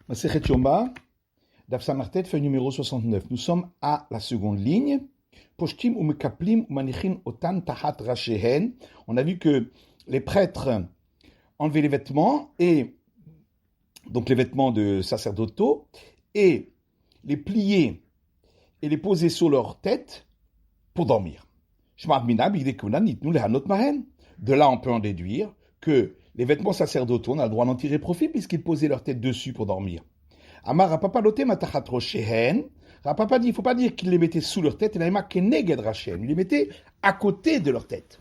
Masechet Yoma, Daf Samartet, feuille numéro 69. Nous sommes à la seconde ligne. Poshtim ou Mekaplim ou Manichin Otan Tahat Rashehen. On a vu que les prêtres enlevaient les vêtements, et donc les vêtements de sacerdotaux, et les pliaient et les posaient sur leur tête pour dormir. De là, on peut en déduire que les vêtements sacerdotaux, on a le droit d'en tirer profit puisqu'ils posaient leur tête dessus pour dormir. Amar Rapapa loté matachat roshehen. Rapapa dit, il ne faut pas dire qu'ils les mettaient sous leur tête, il les mettait à côté de leur tête.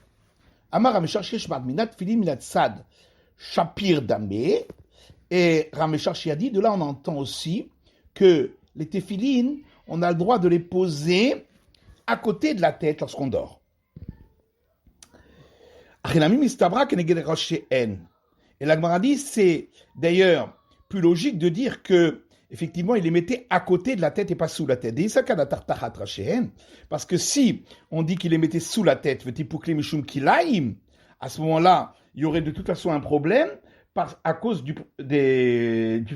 Amar Rameshach Shmad Minat Filim Minat Sad Shapir Damé. Et Rameshach a dit, de là on entend aussi que les téphilines, on a le droit de les poser à côté de la tête lorsqu'on dort. Et la Gemara dit, c'est d'ailleurs plus logique de dire que effectivement, il les mettait à côté de la tête et pas sous la tête. Parce que si on dit qu'il les mettait sous la tête, à ce moment-là, il y aurait de toute façon un problème à cause du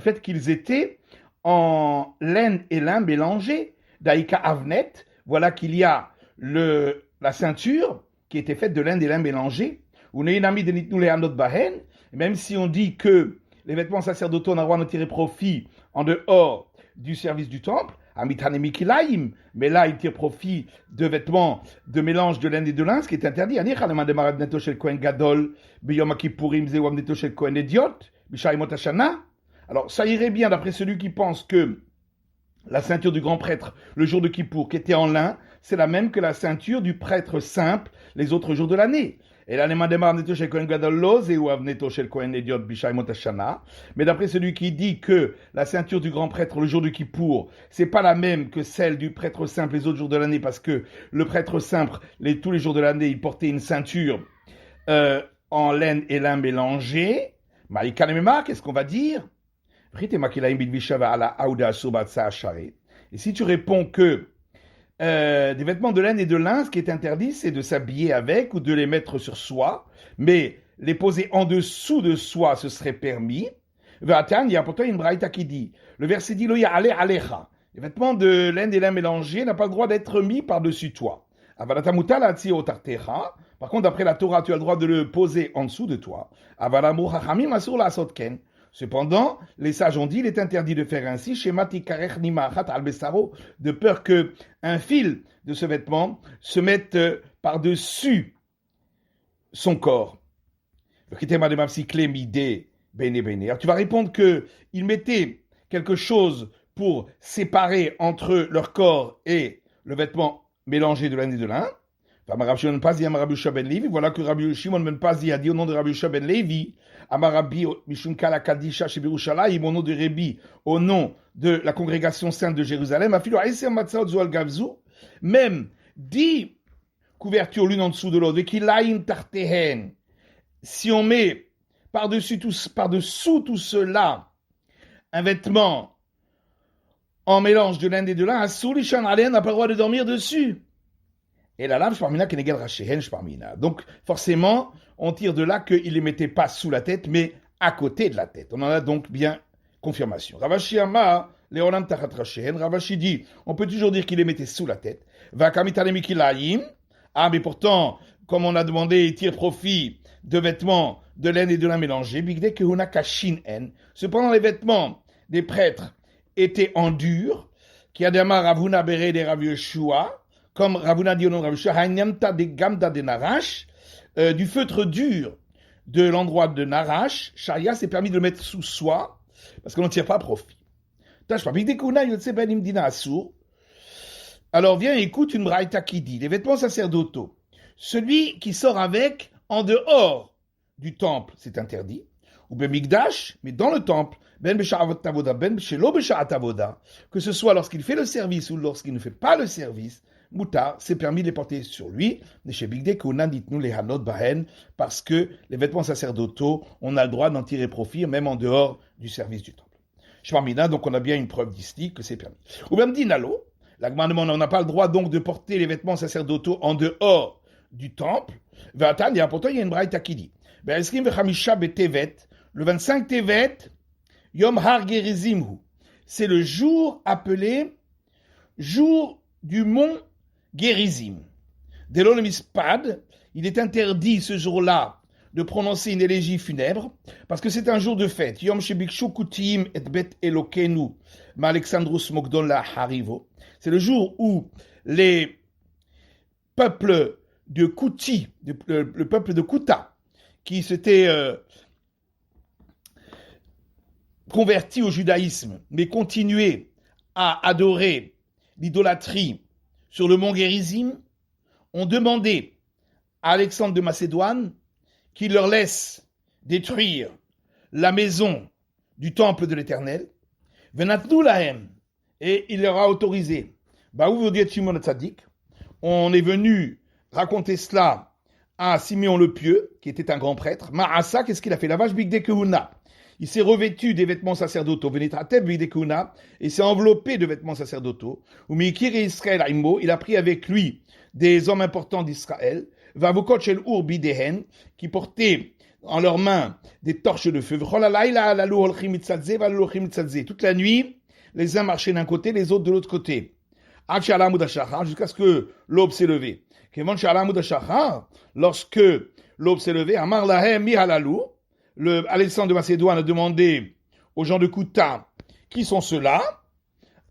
fait qu'ils étaient en laine et lin mélangés. Daïka Avnet, voilà qu'il y a la ceinture qui était faite de laine et lin mélangés. Même si on dit que les vêtements sacerdotaux, on a le droit de tirer profit en dehors du service du temple, mais là, il tire profit de vêtements de mélange de laine et de lin, ce qui est interdit. Alors, ça irait bien d'après celui qui pense que la ceinture du grand prêtre, le jour de Kippour, qui était en lin, c'est la même que la ceinture du prêtre simple les autres jours de l'année. Mais d'après celui qui dit que la ceinture du grand prêtre le jour du Kippour, c'est pas la même que celle du prêtre simple les autres jours de l'année, parce que le prêtre simple, tous les jours de l'année, il portait une ceinture en laine et lin mélangés. Qu'est-ce qu'on va dire? Et si tu réponds que des vêtements de laine et de lin, ce qui est interdit, c'est de s'habiller avec ou de les mettre sur soi, mais les poser en dessous de soi, ce serait permis. Il y a pourtant une braïta qui dit, le verset dit, les vêtements de laine et lin mélangés n'ont pas le droit d'être mis par-dessus toi. Par contre, d'après la Torah, tu as le droit de le poser en dessous de toi. Cependant, les sages ont dit, il est interdit de faire ainsi, de peur que un fil de ce vêtement se mette par-dessus son corps. Alors tu vas répondre qu'ils mettaient quelque chose pour séparer entre leur corps et le vêtement mélangé de laine et de lin. Voilà que Rabbi Shimon ben Pazi a dit au nom de Rabbi Yehoshua ben Levi, Amarabi Mishum Kala Kadisha chez Birushalayim, au nom de Rébi, au nom de la congrégation sainte de Jérusalem, même 10 couvertures l'une en dessous de l'autre, si on met par-dessous tout cela un vêtement en mélange de laine et de lin, n'a pas le droit de dormir dessus. Et la lame, donc, forcément, on tire de là qu'il ne les mettait pas sous la tête, mais à côté de la tête. On en a donc bien confirmation. Ravashi Amar, Leolam Tachat Rashehen, Ravashi dit, on peut toujours dire qu'il les mettait sous la tête. Mais pourtant, comme on a demandé, il tire profit de vêtements de laine et de lin mélangés. Cependant, les vêtements des prêtres étaient en dur, qui a démarré Ravuna Bere de Rav Yehoshua, comme Ravuna dit au nom de Rav Yehoshua, du feutre dur de l'endroit de Narash, Sharia s'est permis de le mettre sous soi, parce qu'on n'en tire pas profit. Alors viens et écoute une braïta qui dit, les vêtements sacerdotaux, celui qui sort avec en dehors du temple, c'est interdit, ou ben migdash, mais dans le temple, ben b'sha'at avoda, ben b'shelo b'sha'at avoda, que ce soit lorsqu'il fait le service ou lorsqu'il ne fait pas le service, Moutar, c'est permis de les porter sur lui, parce que les vêtements sacerdotaux, on a le droit d'en tirer profit, même en dehors du service du temple. Donc on a bien une preuve d'ici que c'est permis. Ou même dinalo, la Gemara demande, on n'a pas le droit donc de porter les vêtements sacerdotaux en dehors du temple. Pourtant il y a une braïta qui dit, le 25 Tevet, Yom Har Gerizim hu. C'est le jour appelé jour du mont Gerizim. Dès le mispad, il est interdit ce jour-là de prononcer une élégie funèbre, parce que c'est un jour de fête. Yom Shebikshu Kutim et Bet Elokenu, ma Alexandrus Mogdon Harivo. C'est le jour où les peuples de Kouti, le peuple de Kouta, qui s'était converti au judaïsme, mais continuait à adorer l'idolâtrie sur le mont Gerizim, ont demandé à Alexandre de Macédoine qu'il leur laisse détruire la maison du temple de l'Éternel. Venatnu lahem, et il leur a autorisé. On est venu raconter cela à Simeon le Pieux, qui était un grand prêtre. Ma'asa, qu'est-ce qu'il a fait? La vache Bigde Kehuna. Il s'est revêtu des vêtements sacerdotaux, et s'est enveloppé de vêtements sacerdotaux. Il a pris avec lui des hommes importants d'Israël, qui portaient en leurs mains des torches de feu. Toute la nuit, les uns marchaient d'un côté, les autres de l'autre côté. Jusqu'à ce que l'aube s'est levée. Lorsque l'aube s'est levée, Alexandre de Macédoine a demandé aux gens de Kouta, qui sont ceux-là?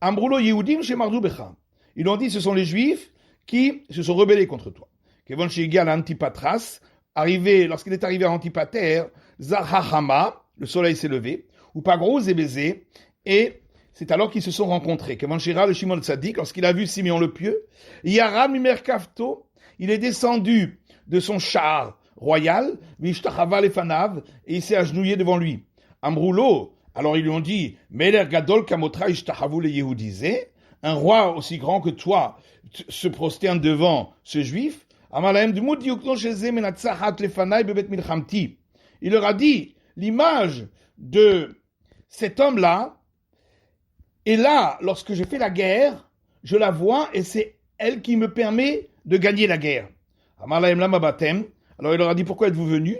Ambroulo Yehudim chez Mardoubecha. Ils ont dit, ce sont les Juifs qui se sont rebellés contre toi. Kevon Shigal Antipatras, lorsqu'il est arrivé à Antipater, Zahachama, le soleil s'est levé, ou Pagros et Bézé, et c'est alors qu'ils se sont rencontrés. Kevon Shira, le Shimon Tzadik, lorsqu'il a vu Simeon le Pieux, Yara Mimer Kafto, il est descendu de son char royal, Vishtachava Lefanav, et il s'est agenouillé devant lui. Ambroulo, alors ils lui ont dit, Meler Gadol Kamotra Ishtachavu le Yehudizé, un roi aussi grand que toi se prosterne devant ce juif. Il leur a dit, l'image de cet homme-là est là, lorsque je fais la guerre, je la vois et c'est elle qui me permet de gagner la guerre. Alors il leur a dit, pourquoi êtes-vous venus?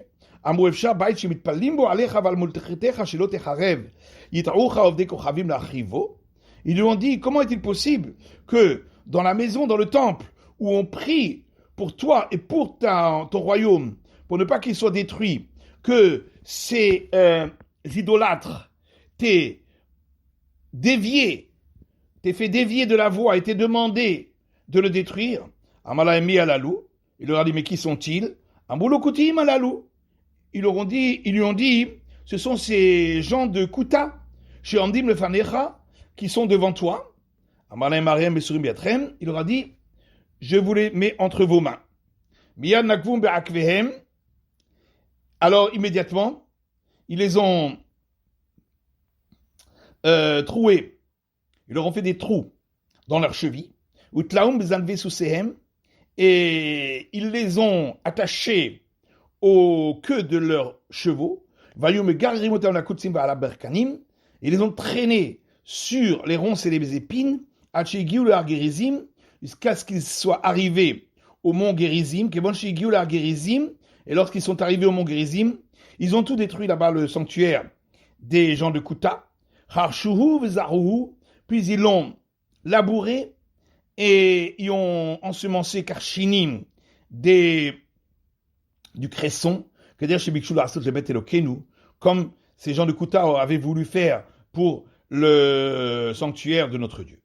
Ils lui ont dit, comment est-il possible que dans la maison, dans le temple, où on prie pour toi et pour ton royaume, pour ne pas qu'il soit détruit, que ces idolâtres t'aient fait dévier de la voie et t'aient demandé de le détruire? Amalaemi alalou, il leur a dit, mais qui sont-ils? Ambouloukoutim alalou. Ils lui ont dit, ce sont ces gens de Kouta, chez Andim le Fanecha, qui sont devant toi. Il leur a dit, je vous les mets entre vos mains. Alors immédiatement, ils les ont troués. Ils leur ont fait des trous dans leurs chevilles. Et ils les ont attachés aux queues de leurs chevaux. Ils les ont traînés sur les ronces et les épines, jusqu'à ce qu'ils soient arrivés au mont Gerizim, et lorsqu'ils sont arrivés au mont Gerizim, ils ont tout détruit là-bas, le sanctuaire des gens de Kouta, puis ils l'ont labouré, et ils ont ensemencé Karchinim du cresson, comme ces gens de Kouta avaient voulu faire pour le sanctuaire de notre Dieu.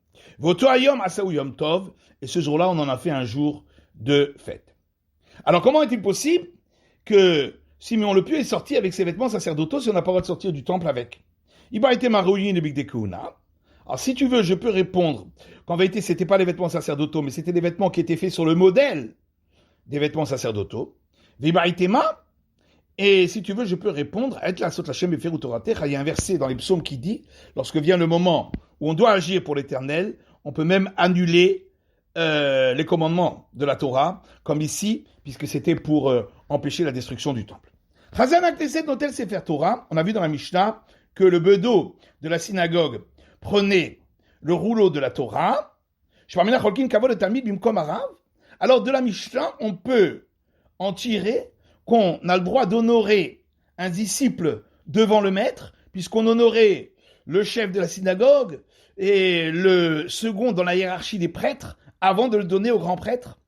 Et ce jour-là, on en a fait un jour de fête. Alors, comment est-il possible que Simeon le Pieux est sorti avec ses vêtements sacerdotaux si on n'a pas le droit de sortir du temple avec? Iba était marouillé de Big Dekuna. Alors, si tu veux, je peux répondre qu'en vérité, c'était pas les vêtements sacerdotaux, mais c'était des vêtements qui étaient faits sur le modèle des vêtements sacerdotaux. Viba itema. Et si tu veux, je peux répondre, il y a un verset dans les psaumes qui dit, lorsque vient le moment où on doit agir pour l'Éternel, on peut même annuler les commandements de la Torah, comme ici, puisque c'était pour empêcher la destruction du temple. Chazan Knesset Notel Sefer Torah, on a vu dans la Mishnah que le bedeau de la synagogue prenait le rouleau de la Torah. Alors de la Mishnah, on peut en tirer qu'on a le droit d'honorer un disciple devant le maître, puisqu'on honorait le chef de la synagogue et le second dans la hiérarchie des prêtres avant de le donner au grand prêtre?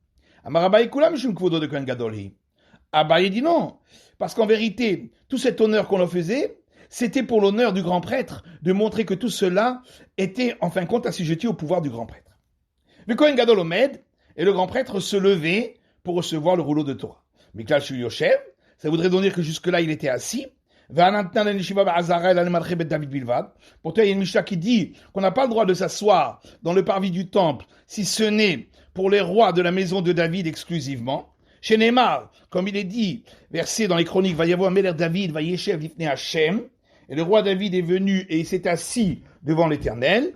Amar Abaye Kulam Mishum Kvodo de Kohen Gadol hi. Abaye dit non, parce qu'en vérité, tout cet honneur qu'on leur faisait, c'était pour l'honneur du grand prêtre, de montrer que tout cela était en fin de compte assujetti au pouvoir du grand prêtre. Le Kohen Gadol Omed, et le grand prêtre se levait pour recevoir le rouleau de Torah. Miklal Shu Yoshev, ça voudrait donc dire que jusque-là il était assis. Pourtant, il y a une Mishnah qui dit qu'on n'a pas le droit de s'asseoir dans le parvis du temple, si ce n'est pour les rois de la maison de David exclusivement. Chez Neymar, comme il est dit, versé dans les chroniques, va y avoir Meler David, va Yeshev Lifnei Hashem, et le roi David est venu et il s'est assis devant l'Éternel.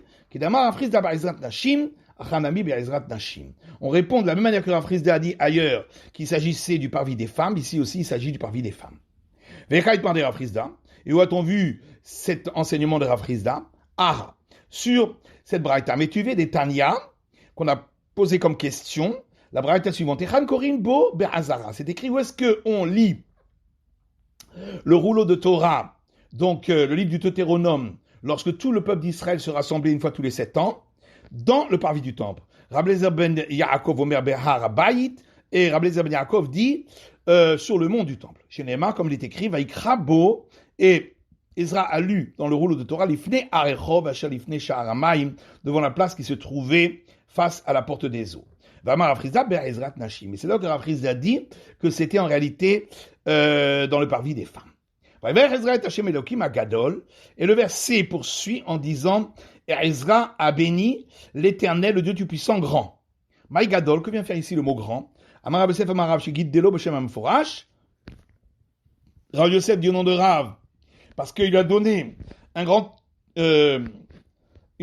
On répond de la même manière que Rav Frisda a dit ailleurs qu'il s'agissait du parvis des femmes, ici aussi il s'agit du parvis des femmes. Et où a-t-on vu cet enseignement de Rav Frisda? Sur cette braïta. Mais tu veux des Tanya qu'on a posé comme question, la braïta suivante. C'est écrit où est-ce qu'on lit le rouleau de Torah, donc le livre du Deutéronome, lorsque tout le peuple d'Israël se rassemblait une fois tous les 7 ans, dans le parvis du temple. Rabbi Eliezer ben Yaakov Omer Behar Abayit, et Rabbi Eliezer ben Yaakov dit sur le mont du temple. Chez Neymar, comme il est écrit, Vaikra Bo, et Ezra a lu dans le rouleau de Torah, Lifnei Arechov, Asher Lifnei Sha'ar Hamayim, devant la place qui se trouvait face à la porte des eaux. Vamar Rav Frisda Ber Ezrat Nashim. Et c'est là que Rav Frisda dit que c'était en réalité dans le parvis des femmes. Et le verset poursuit en disant Ezra a béni l'Éternel, le Dieu Tout-Puissant grand. Maï Gadol, que vient faire ici le mot grand? Amar Rav Yosef Amar Rav Shegid Delo B'Shem Amforash. Rav Yosef dit au nom de Rav, parce qu'il lui a donné une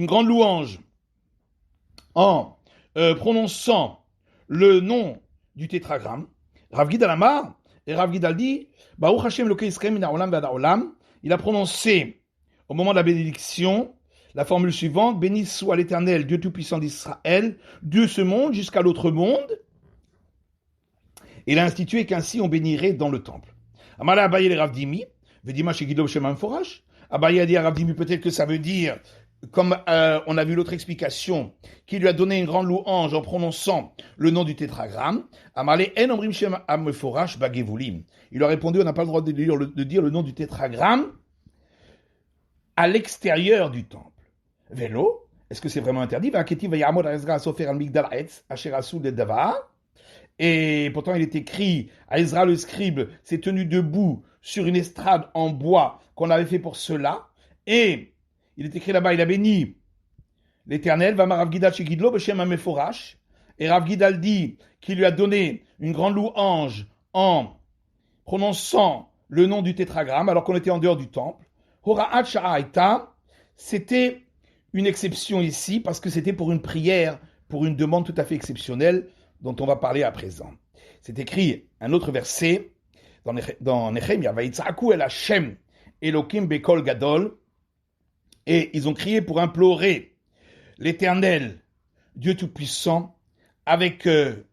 grande louange en prononçant le nom du tétragramme. Rav Gidal Amar, et Rav Gidal dit Baruch Hashem Lokei Yisrael min ha'olam v'ad ha'olam. Il a prononcé au moment de la bénédiction la formule suivante: béni soit l'Éternel, Dieu Tout-Puissant d'Israël, Dieu ce monde jusqu'à l'autre monde. Il a institué qu'ainsi on bénirait dans le temple. Amala Abaye le Rav Dimi, Vedima Shegidlo B'Shem Amforash. Abaye a dit à Rav Dimi, peut-être que ça veut dire, comme on a vu l'autre explication, qu'il lui a donné une grande louange en prononçant le nom du tétragramme. Amale En Omrim Shem Amforash Bagevulim. Il a répondu, on n'a pas le droit de dire le nom du tétragramme à l'extérieur du temple. Vélo, est-ce que c'est vraiment interdit? Et pourtant il est écrit, à Ezra le scribe s'est tenu debout sur une estrade en bois qu'on avait fait pour cela, et il est écrit là-bas, il a béni l'Éternel, va Rav Gidal Shegidlo B'Shem Ameforash, et Rav Gidal dit qu'il lui a donné une grande louange en prononçant le nom du tétragramme alors qu'on était en dehors du temple. Hora'at Sha'aita, c'était une exception ici parce que c'était pour une prière, pour une demande tout à fait exceptionnelle dont on va parler à présent. C'est écrit un autre verset dans Nehemia, Vayitz'aku el Hashem Elokim Bekol Gadol, et ils ont crié pour implorer l'Éternel, Dieu Tout-Puissant, avec de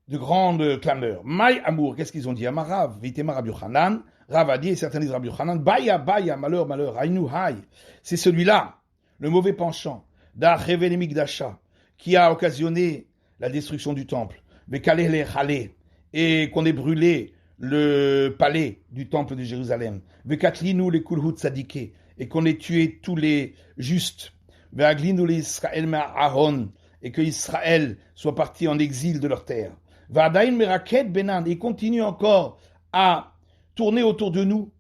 grandes clameurs. Maï Amour, qu'est-ce qu'ils ont dit? Amarav, Vitema Rabbi Yochanan, Rav a dit, et certains disent Rabbi Yochanan, Baya, Baya, malheur, malheur, Aïnou, Haï. C'est celui-là, le mauvais penchant, d'Achevel Migdasha, qui a occasionné la destruction du temple, Vekaleh le Chale, et qu'on ait brûlé le palais du temple de Jérusalem, Vekatlinu le Kulhut Tzadike, et qu'on ait tué tous les justes, Veaglinu le Israël Ma'aron, et que Israël soit parti en exil de leur terre. Vadain Meraket Benan, et continue encore à tourner autour de nous.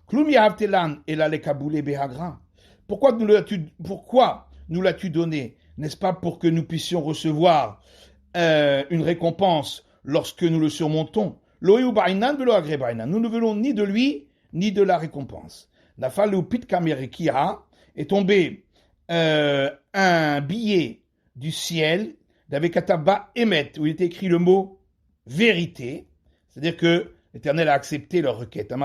Klum Yahavtelan, et la Lekaboule Behagra. Pourquoi nous l'as-tu donné? N'est-ce pas pour que nous puissions recevoir une récompense lorsque nous le surmontons? Nous ne voulons ni de lui, ni de la récompense. Nafalu Pitka Merekia, est tombé un billet du ciel d'Avekataba Emet, où il était écrit le mot vérité, c'est-à-dire que l'Éternel a accepté leur requête. Et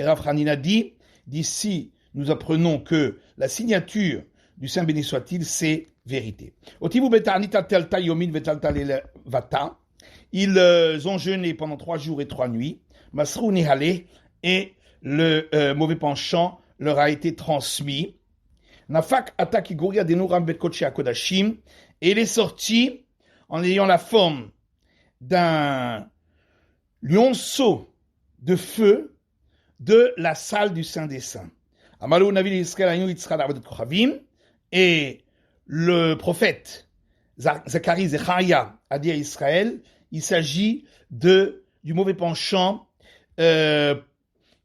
Rav Hanina dit, d'ici nous apprenons que la signature du Saint béni soit-il, c'est vérité. Ils ont jeûné pendant 3 jours et 3 nuits, Masrou Nihale, et le mauvais penchant leur a été transmis. Nafak Ataki Goria Denuram Betkoche Akodashim, et il est sorti en ayant la forme d'un lionceau de feu de la salle du Saint des Saints. Amalou Navi Israël Ayou Yitzchak Avodat Kochavim, et le prophète Zacharie Zecharia a dit à Israël, il s'agit du mauvais penchant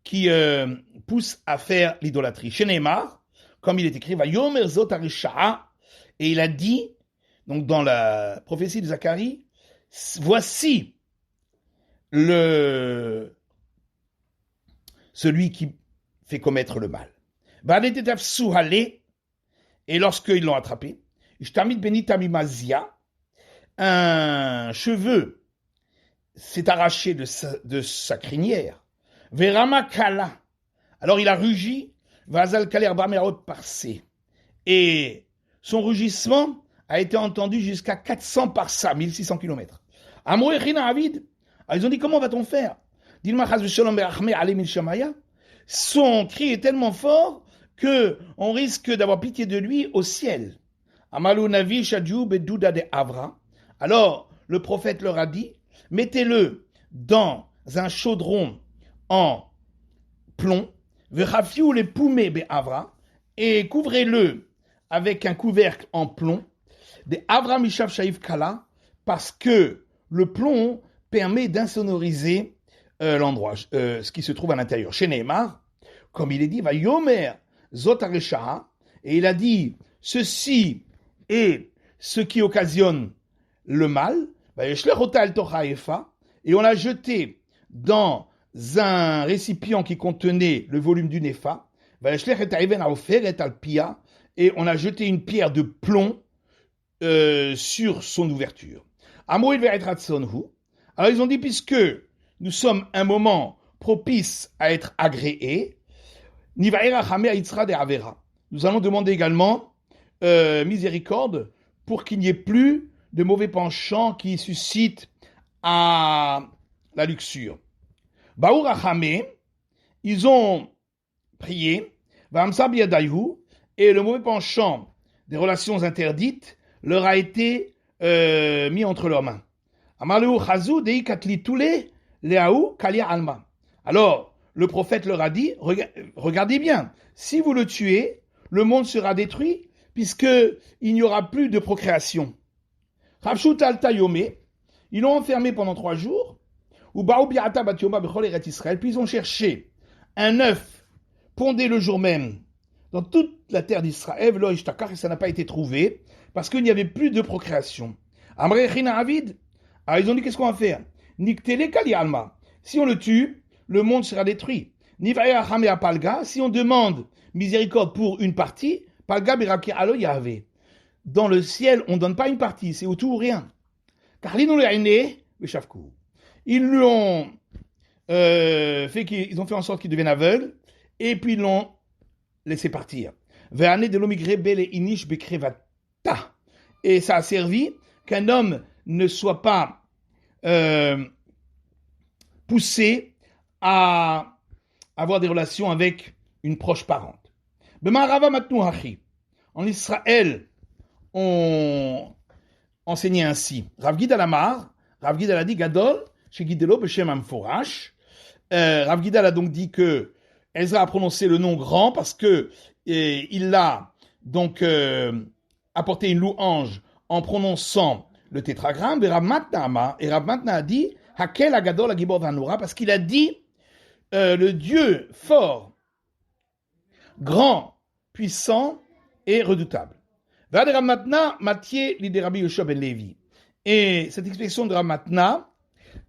qui pousse à faire l'idolâtrie. Chez Neymar, comme il est écrit, Vayomer Zot Arisha'a, et il a dit, donc dans la prophétie de Zacharie, voici celui qui fait commettre le mal. Et lorsqu'ils l'ont attrapé, un cheveu s'est arraché de sa crinière. Veramakala. Alors il a rugi, et son rugissement a été entendu jusqu'à 400 parsa, 1600 km. Ils ont dit, comment va-t-on faire? Son cri est tellement fort qu'on risque d'avoir pitié de lui au ciel. Alors, le prophète leur a dit, mettez-le dans un chaudron en plomb, et couvrez-le avec un couvercle en plomb, parce que le plomb permet d'insonoriser l'endroit, ce qui se trouve à l'intérieur. Chez Neymar, comme il est dit, va yomer zot aresha'a, et il a dit, ceci est ce qui occasionne le mal, et on l'a jeté dans un récipient qui contenait le volume d'une épha, et on a jeté une pierre de plomb sur son ouverture. Alors ils ont dit, puisque nous sommes un moment propice à être agréés, nous allons demander également miséricorde pour qu'il n'y ait plus de mauvais penchants qui suscitent à la luxure. Ils ont prié, et le mauvais penchant des relations interdites leur a été mis entre leurs mains. Alors, le prophète leur a dit, regardez bien, si vous le tuez, le monde sera détruit, puisqu'il n'y aura plus de procréation. Ils l'ont enfermé pendant 3 jours, puis ils ont cherché un œuf pondé le jour même dans toute la terre d'Israël, et ça n'a pas été trouvé, parce qu'il n'y avait plus de procréation. Alors ils ont dit, qu'est-ce qu'on va faire? Si on le tue, le monde sera détruit. Si on demande miséricorde pour une partie, dans le ciel, on ne donne pas une partie, c'est au tout ou rien. Ils l'ont ils ont fait en sorte qu'il devienne aveugle, et puis ils l'ont laissé partir. Et ça a servi qu'un homme ne soit pas poussé à avoir des relations avec une proche parente. En Israël, on enseignait ainsi. Rav Gidal Amar, Rav Gidal a dit Gadol, chez Gidelo, Beshem Amforash. Rav Gidal a donc dit que Ezra a prononcé le nom grand parce que il a donc apporté une louange en prononçant le tétragramme. Et Rav Matna a dit Hakel Agadol Agibor Vanora, parce qu'il a dit le Dieu fort, grand, puissant et redoutable. Et cette expression de Rav Matna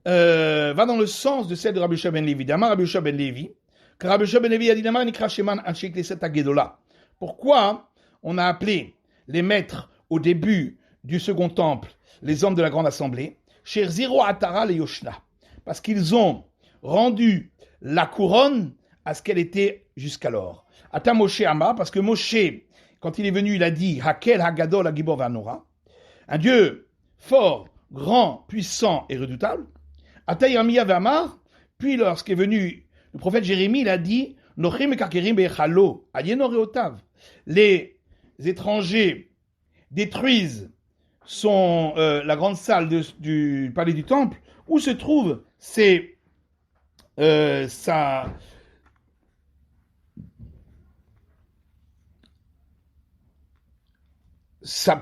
va dans le sens de celle de Rabbi Yoshua ben Levi. D'Amar Rabbi Yoshua ben Levi, car Rabbi Yoshua ben Levi a dit D'Amar Nikra Sheman Anshei Knesset HaGedolah. Pourquoi on a appelé les maîtres au début du second temple les hommes de la grande assemblée? Chez Ziro Atara le Yoshna, parce qu'ils ont rendu la couronne à ce qu'elle était jusqu'alors. Ata Moshe Amar, parce que Moshe, quand il est venu, il a dit Hakel Hagadol Hagibor Vanora, un Dieu fort, grand, puissant et redoutable. Ata Yermiya Vamar, puis lorsqu'est venu le prophète Jérémie, il a dit Les étrangers détruisent la grande salle du palais du temple, où se trouve sa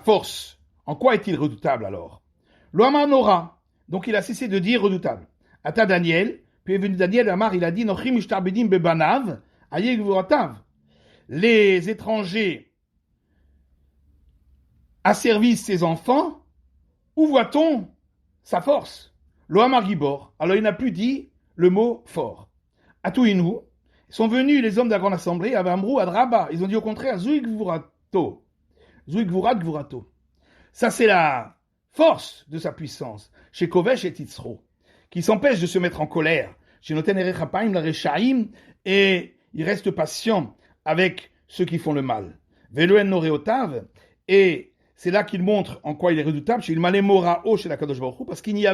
force. En quoi est-il redoutable alors? Loamar Nora, donc il a cessé de dire redoutable. Ata Daniel, puis est venu Daniel, Amar, il a dit Nochim ishtarbedim bebanav, ayegvuratav. Les étrangers asservissent ses enfants. Où voit-on sa force? Loamar Gibor. Alors il n'a plus dit le mot fort. Atouinu, sont venus les hommes de la grande assemblée, à Amrou, à Draba. Ils ont dit au contraire, Zuigvurato. Zuigvurat Gvurato. Ça, c'est la force de sa puissance. Chez Kovesh et Titzro, qui s'empêche de se mettre en colère. Chez Noten Erechapaim, la Rechaim, et il reste patient avec ceux qui font le mal. Veloen Noreotav, et c'est là qu'il montre en quoi il est redoutable. Chez Ilmale Morao, chez la Kadosh Baruch Hu, parce s'il n'y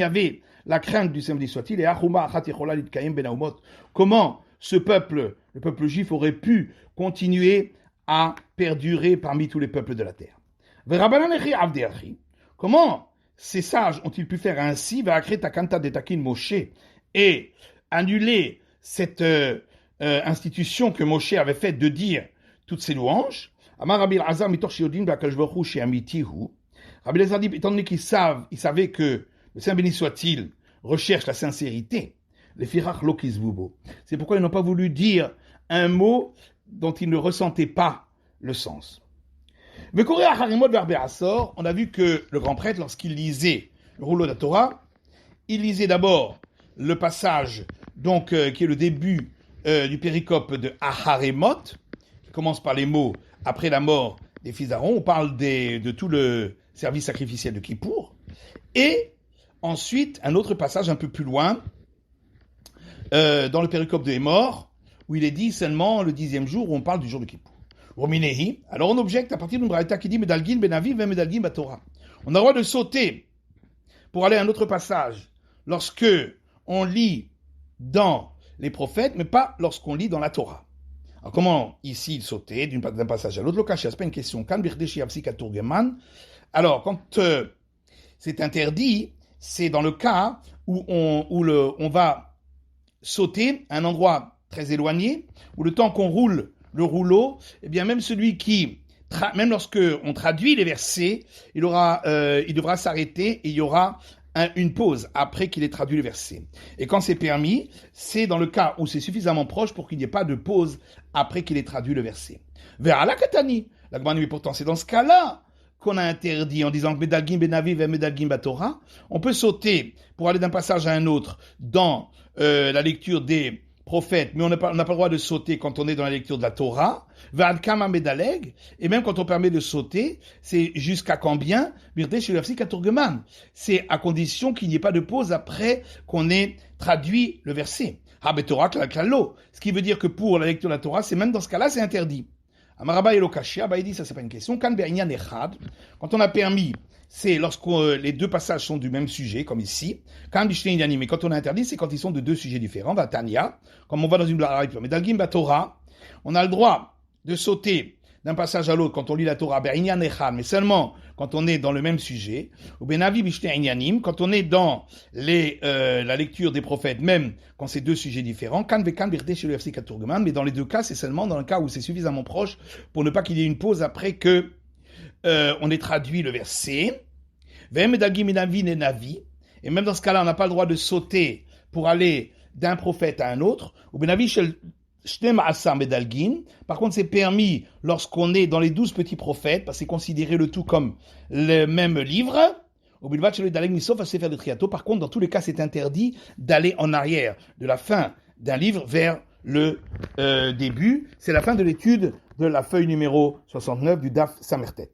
avait la crainte du samedi soit-il, et Achuma Achat Yechola Litkaim Ben Haumot, comment ce peuple, le peuple juif, aurait pu continuer à perdurer parmi tous les peuples de la terre. Comment ces sages ont-ils pu faire ainsi et annuler cette institution que Moshe avait faite de dire toutes ces louanges? Rabbi Elazar dit, étant donné qu'ils savaient que le Saint béni soit-il recherche la sincérité, c'est pourquoi ils n'ont pas voulu dire un mot dont ils ne ressentaient pas le sens. On a vu que le grand prêtre, lorsqu'il lisait le rouleau de la Torah, il lisait d'abord le passage donc, qui est le début du péricope de Aharemot, qui commence par les mots « après la mort des fils d'Aaron », on parle de tout le service sacrificiel de Kippour, et ensuite un autre passage un peu plus loin, dans le péricope de Hémor, où il est dit seulement le 10e jour, où on parle du jour de Kippour. Rominehi, alors on objecte à partir d'une braïta qui dit Medalgin ben Aviv et Medalgin Batora. On a le droit de sauter pour aller à un autre passage lorsque on lit dans les prophètes, mais pas lorsqu'on lit dans la Torah. Alors comment ici sauter d'un passage à l'autre? L'Okashia, c'est pas une question. Alors quand c'est interdit, c'est dans le cas où on va sauter à un endroit très éloigné, où le temps qu'on roule le rouleau, eh bien même celui qui, même lorsque on traduit les versets, il devra s'arrêter et il y aura une pause après qu'il ait traduit le verset. Et quand c'est permis, c'est dans le cas où c'est suffisamment proche pour qu'il n'y ait pas de pause après qu'il ait traduit le verset. Vers la Katani, la Gemara dit pourtant c'est dans ce cas-là qu'on a interdit en disant que Medalgim ben Aviv et Medalgim Batora, on peut sauter pour aller d'un passage à un autre dans la lecture des prophète, mais on n'a pas le droit de sauter quand on est dans la lecture de la Torah, et même quand on permet de sauter, c'est jusqu'à combien? C'est à condition qu'il n'y ait pas de pause après qu'on ait traduit le verset. Ce qui veut dire que pour la lecture de la Torah, c'est même dans ce cas-là, c'est interdit. Amaraba et Lokashia, il dit ça c'est pas une question. Quand on a permis, c'est lorsque les deux passages sont du même sujet, comme ici. Mais quand on a interdit, c'est quand ils sont de deux sujets différents. Vatania, comme on va dans une blague, mais dans le Torah, on a le droit de sauter d'un passage à l'autre quand on lit la Torah, mais seulement quand on est dans le même sujet. Ou quand on est dans la lecture des prophètes, même quand c'est deux sujets différents. Mais dans les deux cas, c'est seulement dans le cas où c'est suffisamment proche pour ne pas qu'il y ait une pause après que on ait traduit le verset. Et même dans ce cas-là, on n'a pas le droit de sauter pour aller d'un prophète à un autre. Par contre, c'est permis lorsqu'on est dans les 12 petits prophètes, parce que c'est considéré le tout comme le même livre. Par contre, dans tous les cas, c'est interdit d'aller en arrière de la fin d'un livre vers le début. C'est la fin de l'étude de la feuille numéro 69 du Daf Samertet.